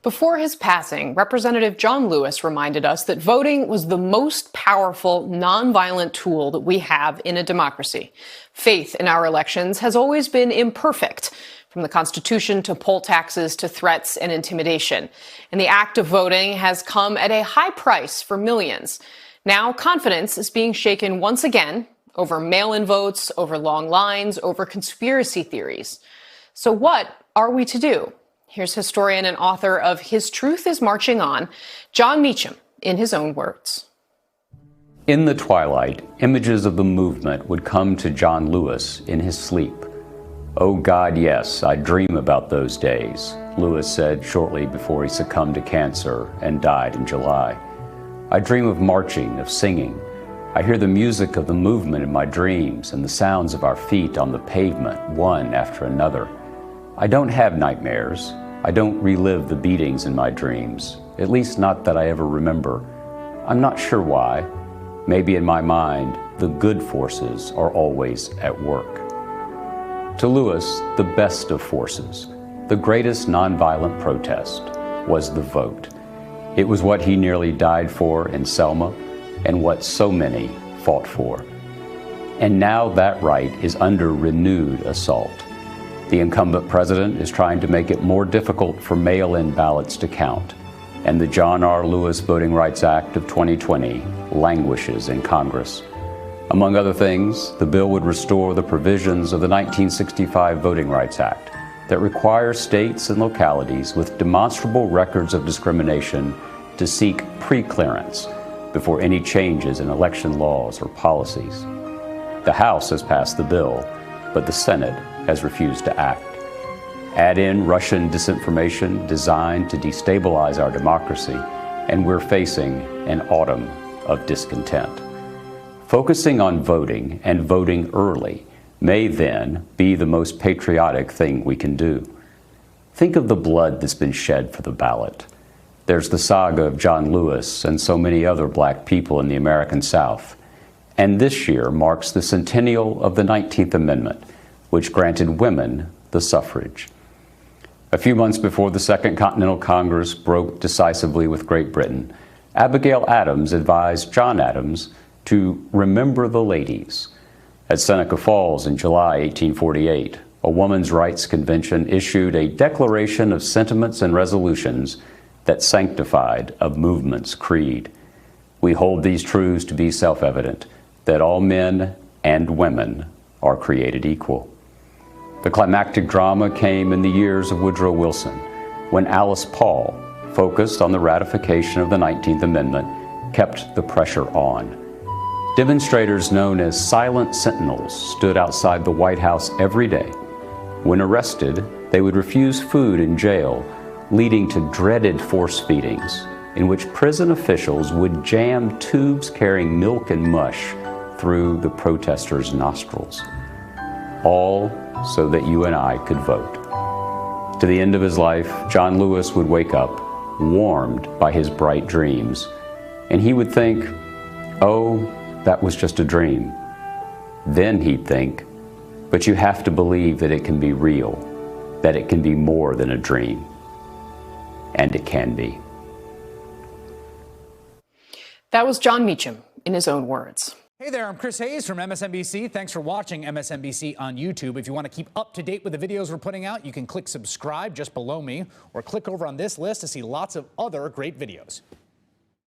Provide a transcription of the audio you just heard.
Before his passing, Representative John Lewis reminded us that voting was the most powerful, nonviolent tool that we have in a democracy. Faith in our elections has always been imperfect, from the Constitution to poll taxes to threats and intimidation. And the act of voting has come at a high price for millions. Now confidence is being shaken once again over mail-in votes, over long lines, over conspiracy theories. So what are we to do? Here's historian and author of His Truth is Marching On, Jon Meacham, in his own words. In the twilight, images of the movement would come to John Lewis in his sleep. "Oh God, yes, I dream about those days," Lewis said shortly before he succumbed to cancer and died in July. "I dream of marching, of singing. I hear the music of the movement in my dreams and the sounds of our feet on the pavement, one after another. I don't have nightmares. I don't relive the beatings in my dreams, at least not that I ever remember. I'm not sure why. Maybe in my mind, the good forces are always at work." To Lewis, the best of forces, the greatest nonviolent protest, was the vote. It was what he nearly died for in Selma and what so many fought for. And now that right is under renewed assault. The incumbent president is trying to make it more difficult for mail-in ballots to count, and the John R. Lewis Voting Rights Act of 2020 languishes in Congress. Among other things, the bill would restore the provisions of the 1965 Voting Rights Act that require states and localities with demonstrable records of discrimination to seek pre-clearance before any changes in election laws or policies. The House has passed the bill, but the Senate has refused to act. Add in Russian disinformation designed to destabilize our democracy, and we're facing an autumn of discontent. Focusing on voting and voting early may then be the most patriotic thing we can do. Think of the blood that's been shed for the ballot. There's the saga of John Lewis and so many other black people in the American South. And this year marks the centennial of the 19th Amendment, which granted women the suffrage. A few months before the Second Continental Congress broke decisively with Great Britain, Abigail Adams advised John Adams to remember the ladies. At Seneca Falls in July 1848, a women's rights convention issued a declaration of sentiments and resolutions that sanctified a movement's creed. We hold these truths to be self-evident, that all men and women are created equal. The climactic drama came in the years of Woodrow Wilson, when Alice Paul, focused on the ratification of the 19th Amendment, kept the pressure on. Demonstrators known as Silent Sentinels stood outside the White House every day. When arrested, they would refuse food in jail, leading to dreaded force feedings, in which prison officials would jam tubes carrying milk and mush through the protesters' nostrils. All so that you and I could vote. To the end of his life, John Lewis would wake up, warmed by his bright dreams, and he would think, "Oh, that was just a dream." Then he'd think, "But you have to believe that it can be real, that it can be more than a dream." And it can be. That was Jon Meacham in his own words. Hey there, I'm Chris Hayes from MSNBC. Thanks for watching MSNBC on YouTube. If you want to keep up to date with the videos we're putting out, you can click subscribe just below me or click over on this list to see lots of other great videos.